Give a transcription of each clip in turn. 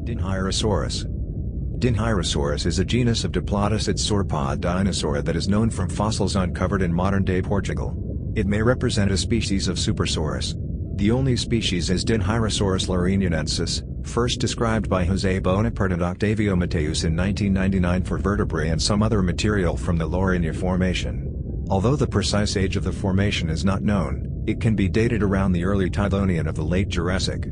Dinheirosaurus. Dinheirosaurus is a genus of diplodocid sauropod dinosaur that is known from fossils uncovered in modern-day Portugal. It may represent a species of Supersaurus. The only species is Dinheirosaurus laurinionensis, first described by José Bonaparte and Octavio Mateus in 1999 for vertebrae and some other material from the Laurinia Formation. Although the precise age of the formation is not known, it can be dated around the early Tithonian of the late Jurassic.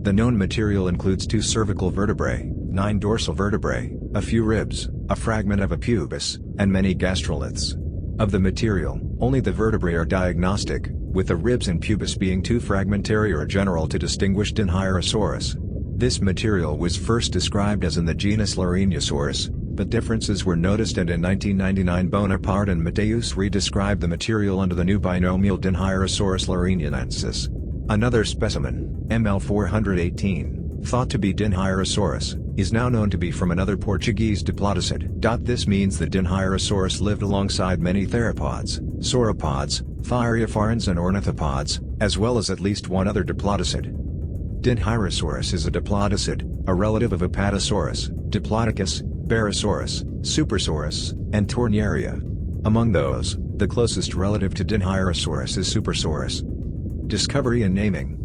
The known material includes 2 cervical vertebrae, 9 dorsal vertebrae, a few ribs, a fragment of a pubis, and many gastroliths. Of the material, only the vertebrae are diagnostic, with the ribs and pubis being too fragmentary or general to distinguish Dinheirosaurus. This material was first described as in the genus Lauriniasaurus, but differences were noticed, and in 1999 Bonaparte and Mateus redescribed the material under the new binomial Dinheirosaurus laurinionensis. Another specimen, ML418, thought to be Dinheirosaurus, is now known to be from another Portuguese diplodocid. This means that Dinheirosaurus lived alongside many theropods, sauropods, thyreophorans and ornithopods, as well as at least one other diplodocid. Dinheirosaurus is a diplodocid, a relative of Apatosaurus, Diplodocus, Barosaurus, Supersaurus, and Torniaria. Among those, the closest relative to Dinheirosaurus is Supersaurus. Discovery and naming.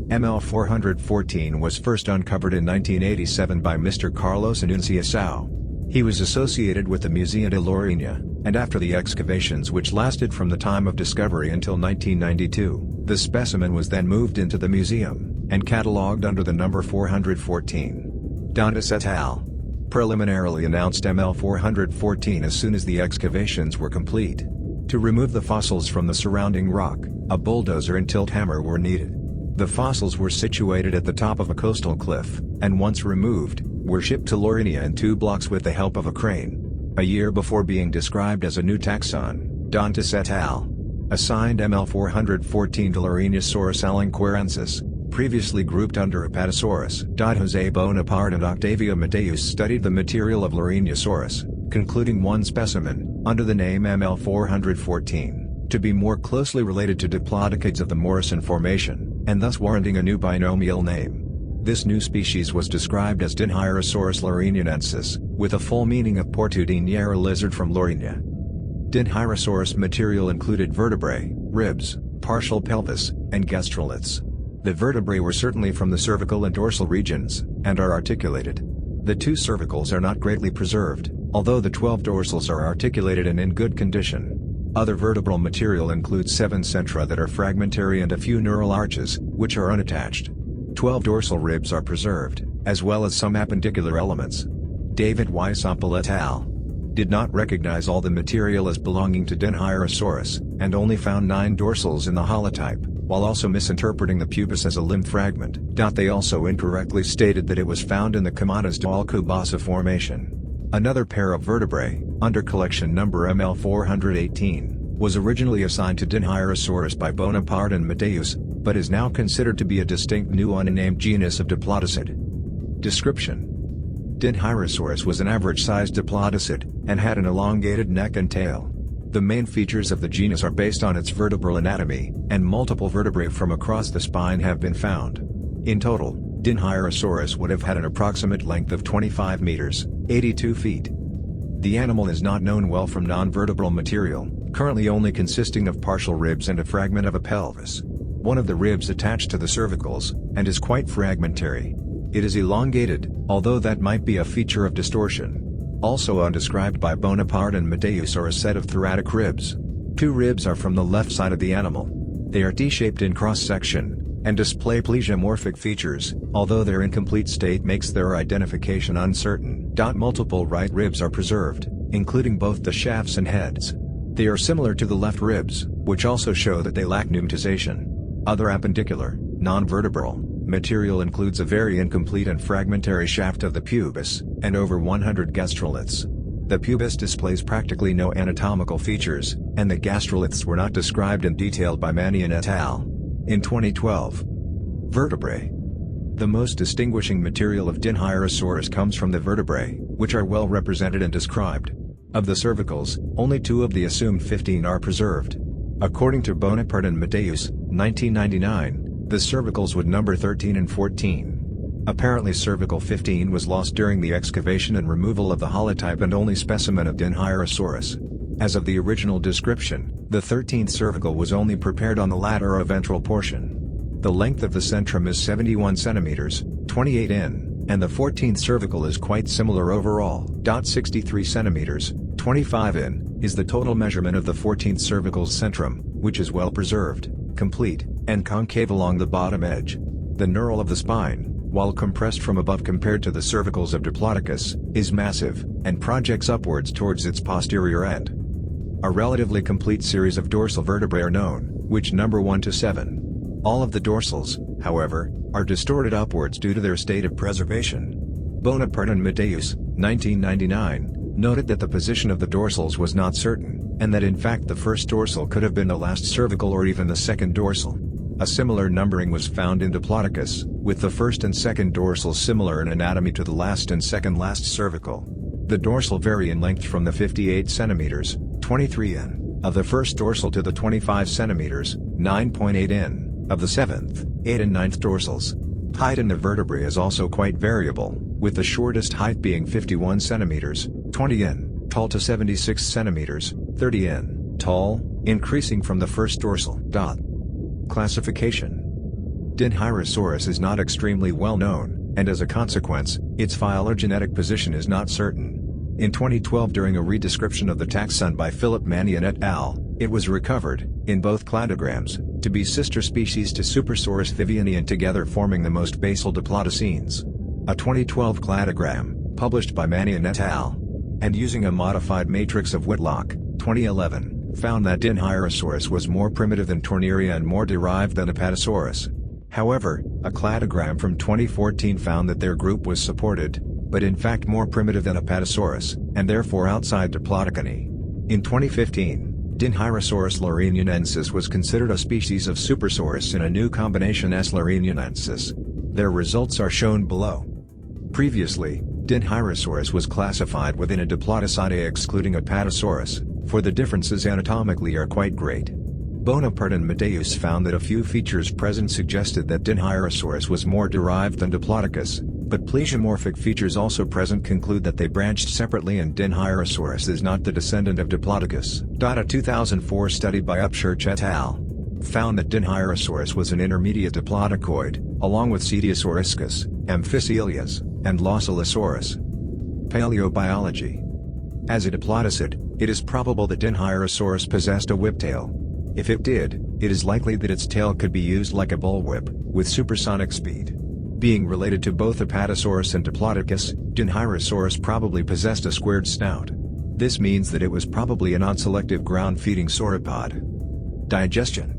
ML414 was first uncovered in 1987 by Mr. Carlos Anunciação. He was associated with the Museo de Lourinhã, and after the excavations which lasted from the time of discovery until 1992, the specimen was then moved into the museum, and catalogued under the number 414. Dantas et al. Preliminarily announced ML414 as soon as the excavations were complete. To remove the fossils from the surrounding rock, a bulldozer and tilt hammer were needed. The fossils were situated at the top of a coastal cliff, and once removed, were shipped to Lourinhã in 2 blocks with the help of a crane. A year before being described as a new taxon, Dantas et al. Assigned ML414 to Lauriniasaurus alenquerensis, previously grouped under Apatosaurus. José Bonaparte and Octavio Mateus studied the material of Lauriniasaurus, concluding one specimen, under the name ML414, to be more closely related to diplodocids of the Morrison Formation, and thus warranting a new binomial name. This new species was described as Dinheirosaurus laurinionensis, with a full meaning of Portudinheira lizard from Lourinhã. Dinheirosaurus material included vertebrae, ribs, partial pelvis, and gastroliths. The vertebrae were certainly from the cervical and dorsal regions, and are articulated. The 2 cervicals are not greatly preserved, although the 12 dorsals are articulated and in good condition. Other vertebral material includes 7 centra that are fragmentary and a few neural arches, which are unattached. 12 dorsal ribs are preserved, as well as some appendicular elements. David Weissampel et al. Did not recognize all the material as belonging to Dinheirosaurus, and only found 9 dorsals in the holotype, while also misinterpreting the pubis as a limb fragment. They also incorrectly stated that it was found in the Camadas de Alcobaça Formation. Another pair of vertebrae, under collection number ML418, was originally assigned to Dinheirosaurus by Bonaparte and Mateus, but is now considered to be a distinct new unnamed genus of diplodocid. Description: Dinheirosaurus was an average-sized diplodocid, and had an elongated neck and tail. The main features of the genus are based on its vertebral anatomy, and multiple vertebrae from across the spine have been found. In total, Dinheirosaurus would have had an approximate length of 25 meters, 82 feet. The animal is not known well from non-vertebral material, currently only consisting of partial ribs and a fragment of a pelvis. One of the ribs attached to the cervicals, and is quite fragmentary. It is elongated, although that might be a feature of distortion. Also undescribed by Bonaparte and Mateus are a set of thoracic ribs. 2 ribs are from the left side of the animal. They are T-shaped in cross-section, and display plesiomorphic features, although their incomplete state makes their identification uncertain. Multiple right ribs are preserved, including both the shafts and heads. They are similar to the left ribs, which also show that they lack pneumatization. Other appendicular, non-vertebral, material includes a very incomplete and fragmentary shaft of the pubis, and over 100 gastroliths. The pubis displays practically no anatomical features, and the gastroliths were not described in detail by Mannion et al. In 2012. Vertebrae. The most distinguishing material of Dinheirosaurus comes from the vertebrae, which are well represented and described. Of the cervicals, only 2 of the assumed 15 are preserved. According to Bonaparte and Mateus, 1999, the cervicals would number 13 and 14. Apparently cervical 15 was lost during the excavation and removal of the holotype and only specimen of Dinheirosaurus. As of the original description, the 13th cervical was only prepared on the lateral ventral portion. The length of the centrum is 71 cm, 28 in, and the 14th cervical is quite similar overall. 63 cm, 25 in, is the total measurement of the 14th cervical's centrum, which is well preserved, complete, and concave along the bottom edge. The knurl of the spine, while compressed from above compared to the cervicals of Diplodocus, is massive, and projects upwards towards its posterior end. A relatively complete series of dorsal vertebrae are known, which number 1 to 7. All of the dorsals, however, are distorted upwards due to their state of preservation. Bonaparte and Matthews, 1999, noted that the position of the dorsals was not certain, and that in fact the first dorsal could have been the last cervical or even the second dorsal. A similar numbering was found in Diplodocus, with the first and second dorsals similar in anatomy to the last and second last cervical. The dorsal vary in length from the 58 cm, 23 in, of the first dorsal to the 25 cm, 9.8 in, of the 7th, 8 and 9th dorsals. Height in the vertebrae is also quite variable, with the shortest height being 51 cm, 20 in, tall to 76 cm, 30 in, tall, increasing from the first dorsal. Classification. Dinheirosaurus is not extremely well known, and as a consequence, its phylogenetic position is not certain. In 2012, during a redescription of the taxon by Philip Mannion et al., it was recovered, in both cladograms, to be sister species to Supersaurus viviani and together forming the most basal diplodocines. A 2012 cladogram, published by Mannion et al., and using a modified matrix of Whitlock, 2011, found that Dinheirosaurus was more primitive than Torneria and more derived than Apatosaurus. However, a cladogram from 2014 found that their group was supported, but in fact more primitive than Apatosaurus, and therefore outside Diplodocini. In 2015, Dinheirosaurus loreniensis was considered a species of Supersaurus in a new combination S. loreniensis. Their results are shown below. Previously, Dinheirosaurus was classified within a Diplodocidae excluding Apatosaurus, for the differences anatomically are quite great. Bonaparte and Matthews found that a few features present suggested that Dinheirosaurus was more derived than Diplodocus, but plesiomorphic features also present conclude that they branched separately and Dinheirosaurus is not the descendant of Diplodocus. A 2004 study by Upchurch et al. Found that Dinheirosaurus was an intermediate diplodocoid, along with Cetiosauriscus, Amphicelias, and Loscelosaurus. Paleobiology. As a diplodocid, it is probable that Dinheirosaurus possessed a whiptail. If it did, it is likely that its tail could be used like a bullwhip, with supersonic speed. Being related to both Apatosaurus and Diplodocus, Dinheirosaurus probably possessed a squared snout. This means that it was probably a non-selective ground-feeding sauropod. Digestion.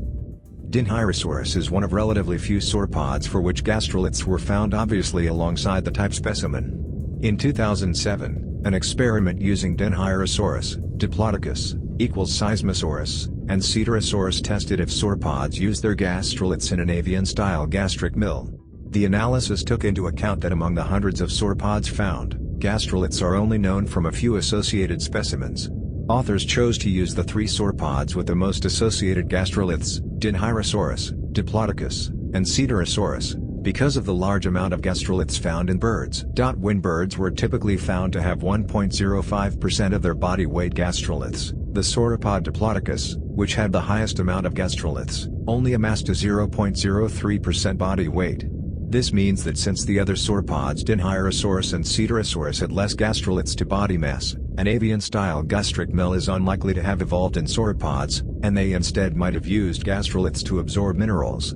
Dinheirosaurus is one of relatively few sauropods for which gastroliths were found obviously alongside the type specimen. In 2007, an experiment using Dinheirosaurus, Diplodocus, equals Seismosaurus, and Cetirosaurus tested if sauropods used their gastroliths in an avian-style gastric mill. The analysis took into account that among the hundreds of sauropods found, gastroliths are only known from a few associated specimens. Authors chose to use the three sauropods with the most associated gastroliths, Dinheirosaurus, Diplodocus, and Cetirosaurus, because of the large amount of gastroliths found in birds. When birds were typically found to have 1.05% of their body weight gastroliths, the sauropod Diplodocus, which had the highest amount of gastroliths, only amassed a 0.03% body weight. This means that since the other sauropods Dinheirosaurus and Cetirosaurus had less gastroliths to body mass, an avian-style gastric mill is unlikely to have evolved in sauropods, and they instead might have used gastroliths to absorb minerals.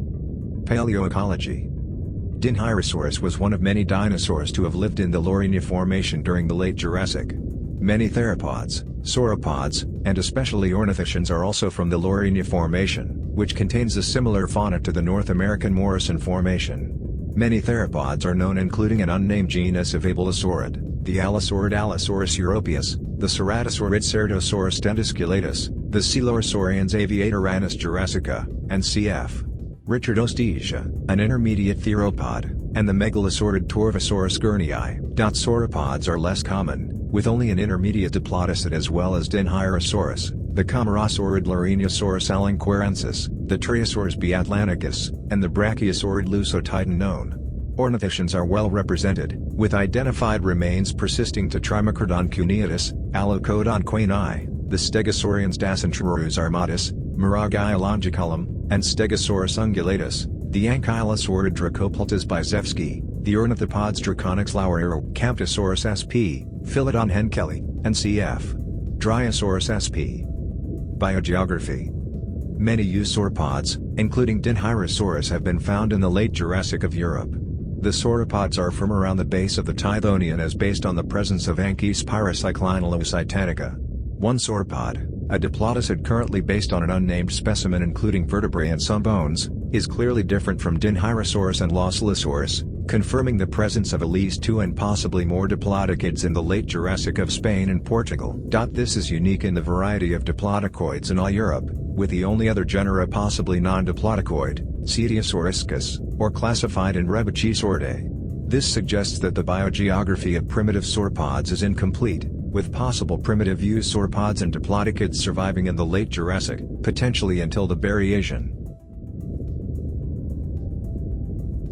Paleoecology. Dinheirosaurus was one of many dinosaurs to have lived in the Lorenia Formation during the late Jurassic. Many theropods, sauropods, and especially ornithischians are also from the Lorenia Formation, which contains a similar fauna to the North American Morrison Formation. Many theropods are known, including an unnamed genus of abelosaurid, the allosaurid Allosaurus europaeus, the ceratosaurid Ceratosaurus dendisculatus, the coelosaurians Aviatoranus jurassica, and cf. Richard Ostesia, an intermediate theropod, and the megalosaurid Torvosaurus guernii. Sauropods are less common, with only an intermediate diplodocid as well as Dinheirosaurus, the Comerosaurid Loreniasaurus alanquarensis, the Triosaurus biatlanticus, and the Brachiosaurid Lusotitan known. Ornithischians are well represented, with identified remains persisting to Trimacrodon cuneatus, Allocodon quaini, the Stegosaurians Dacentrurus armatus, Miragaia longiculum, and Stegosaurus ungulatus, the Ankylosaurid Dracopultus bizevski, the ornithopods Draconix laureiro, Camptosaurus sp, Philodon henkeli, and cf. Dryosaurus sp. Biogeography. Many eusauropods, including Dinheirosaurus, have been found in the late Jurassic of Europe. The sauropods are from around the base of the Tithonian as based on the presence of Anchi's Pyrocyclinolus titanica. One sauropod, a diplodocid currently based on an unnamed specimen including vertebrae and some bones, is clearly different from Dinheirosaurus and Loscelosaurus, confirming the presence of at least two and possibly more diplodocids in the late Jurassic of Spain and Portugal. This is unique in the variety of diplodocoids in all Europe, with the only other genera possibly non-diplodocoid, Cetiosauruscus, or classified in Rebachisauridae. This suggests that the biogeography of primitive sauropods is incomplete, with possible primitive eusauropods and diplodocids surviving in the late Jurassic, potentially until the Berriasian.